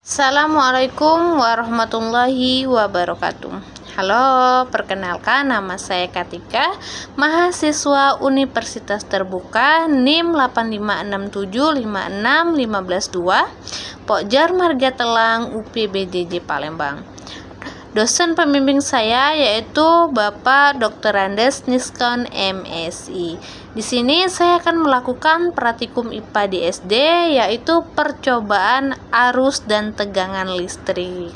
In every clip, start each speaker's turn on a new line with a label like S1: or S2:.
S1: Assalamualaikum warahmatullahi wabarakatuh. Halo, perkenalkan nama saya Katika, mahasiswa Universitas Terbuka NIM 856756512, Pokjar Marga Telang UPBJJ Palembang. Dosen pembimbing saya yaitu Bapak Dr. Andes Niskon MSI. Di sini saya akan melakukan praktikum IPA di SD, yaitu percobaan arus dan tegangan listrik.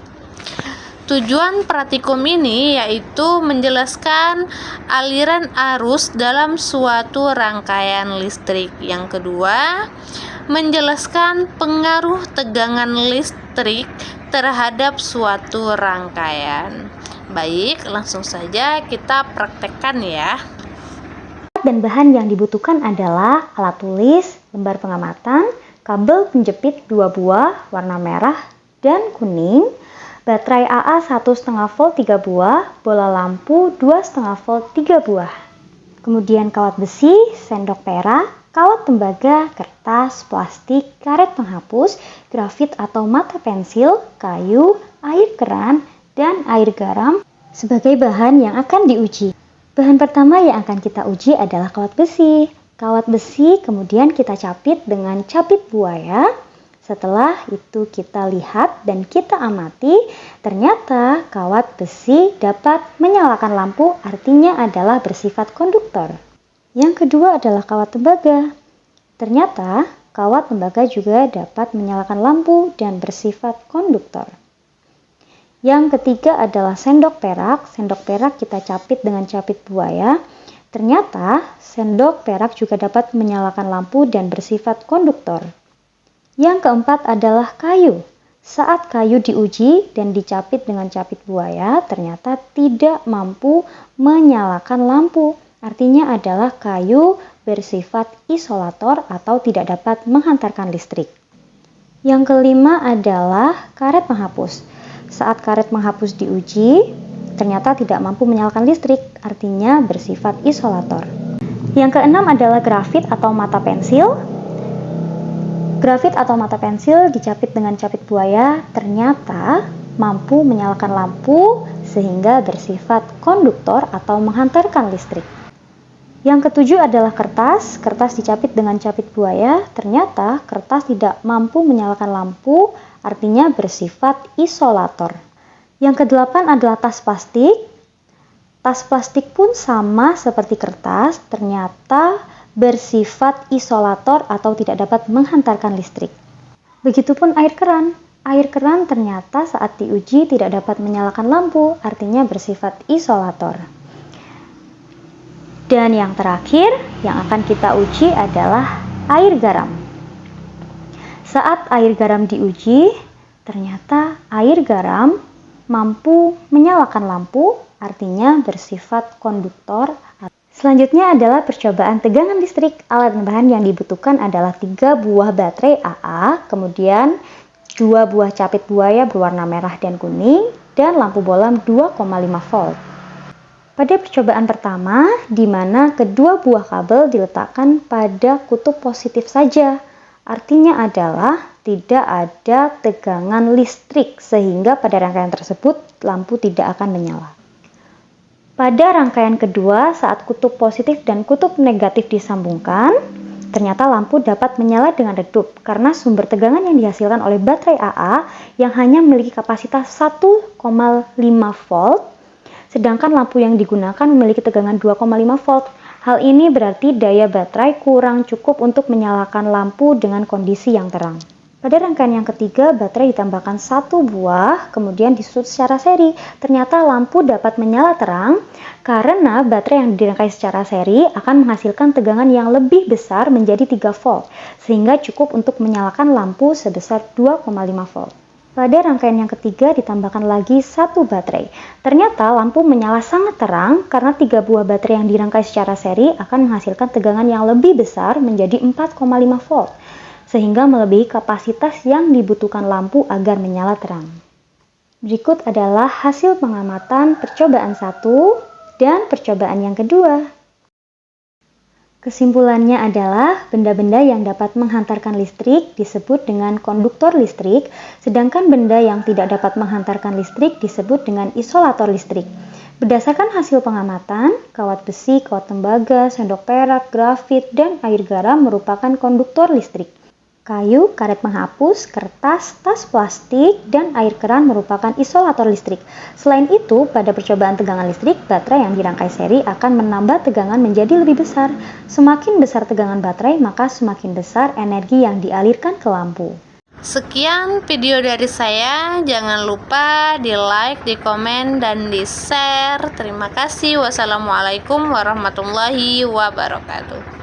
S1: Tujuan praktikum ini yaitu menjelaskan aliran arus dalam suatu rangkaian listrik. Yang kedua, menjelaskan pengaruh tegangan listrik terhadap suatu rangkaian. Baik, langsung saja kita praktekkan ya.
S2: Dan bahan yang dibutuhkan adalah alat tulis, lembar pengamatan, kabel penjepit 2 buah warna merah dan kuning, baterai AA 1,5 volt 3 buah, bola lampu 2,5 volt 3 buah. Kemudian kawat besi, sendok perak, kawat tembaga, kertas, plastik, karet penghapus, grafit atau mata pensil, kayu, air keran, dan air garam sebagai bahan yang akan diuji. Bahan pertama yang akan kita uji adalah kawat besi. Kawat besi kemudian kita capit dengan capit buaya. Setelah itu kita lihat dan kita amati, ternyata kawat besi dapat menyalakan lampu, artinya adalah bersifat konduktor. Yang kedua adalah kawat tembaga. Ternyata kawat tembaga juga dapat menyalakan lampu dan bersifat konduktor. Yang ketiga adalah sendok perak. Sendok perak kita capit dengan capit buaya. Ternyata sendok perak juga dapat menyalakan lampu dan bersifat konduktor. Yang keempat adalah kayu. Saat kayu diuji dan dicapit dengan capit buaya, ternyata tidak mampu menyalakan lampu. Artinya adalah kayu bersifat isolator atau tidak dapat menghantarkan listrik. Yang kelima adalah karet penghapus. Saat karet penghapus diuji, ternyata tidak mampu menyalakan listrik, artinya bersifat isolator. Yang keenam adalah grafit atau mata pensil. Grafit atau mata pensil dicapit dengan capit buaya, ternyata mampu menyalakan lampu sehingga bersifat konduktor atau menghantarkan listrik. Yang ketujuh adalah kertas. Kertas dicapit dengan capit buaya, ternyata kertas tidak mampu menyalakan lampu, artinya bersifat isolator. Yang kedelapan adalah tas plastik. Tas plastik pun sama seperti kertas, ternyata bersifat isolator atau tidak dapat menghantarkan listrik. Begitupun air keran. Air keran ternyata saat diuji tidak dapat menyalakan lampu, artinya bersifat isolator. Dan yang terakhir yang akan kita uji adalah air garam. Saat air garam diuji, ternyata air garam mampu menyalakan lampu, artinya bersifat konduktor. Selanjutnya adalah percobaan tegangan listrik. Alat dan bahan yang dibutuhkan adalah 3 buah baterai AA, kemudian 2 buah capit buaya berwarna merah dan kuning, dan lampu bolam 2,5 volt. Pada percobaan pertama, di mana kedua buah kabel diletakkan pada kutub positif saja, artinya adalah tidak ada tegangan listrik sehingga pada rangkaian tersebut lampu tidak akan menyala. Pada rangkaian kedua, saat kutub positif dan kutub negatif disambungkan, ternyata lampu dapat menyala dengan redup karena sumber tegangan yang dihasilkan oleh baterai AA yang hanya memiliki kapasitas 1,5 volt, sedangkan lampu yang digunakan memiliki tegangan 2,5 volt. Hal ini berarti daya baterai kurang cukup untuk menyalakan lampu dengan kondisi yang terang. Pada rangkaian yang ketiga, baterai ditambahkan 1 buah, kemudian disusun secara seri. Ternyata lampu dapat menyala terang karena baterai yang dirangkai secara seri akan menghasilkan tegangan yang lebih besar menjadi 3 volt, sehingga cukup untuk menyalakan lampu sebesar 2,5 volt. Pada rangkaian yang ketiga ditambahkan lagi 1 baterai. Ternyata lampu menyala sangat terang karena 3 buah baterai yang dirangkai secara seri akan menghasilkan tegangan yang lebih besar menjadi 4,5 volt, sehingga melebihi kapasitas yang dibutuhkan lampu agar menyala terang. Berikut adalah hasil pengamatan percobaan 1 dan percobaan yang kedua. Kesimpulannya adalah benda-benda yang dapat menghantarkan listrik disebut dengan konduktor listrik, sedangkan benda yang tidak dapat menghantarkan listrik disebut dengan isolator listrik. Berdasarkan hasil pengamatan, kawat besi, kawat tembaga, sendok perak, grafit, dan air garam merupakan konduktor listrik. Kayu, karet penghapus, kertas, tas plastik, dan air keran merupakan isolator listrik. Selain itu, pada percobaan tegangan listrik, baterai yang dirangkai seri akan menambah tegangan menjadi lebih besar. Semakin besar tegangan baterai, maka semakin besar energi yang dialirkan ke lampu.
S1: Sekian video dari saya, jangan lupa di like, di komen, dan di share. Terima kasih. Wassalamualaikum warahmatullahi wabarakatuh.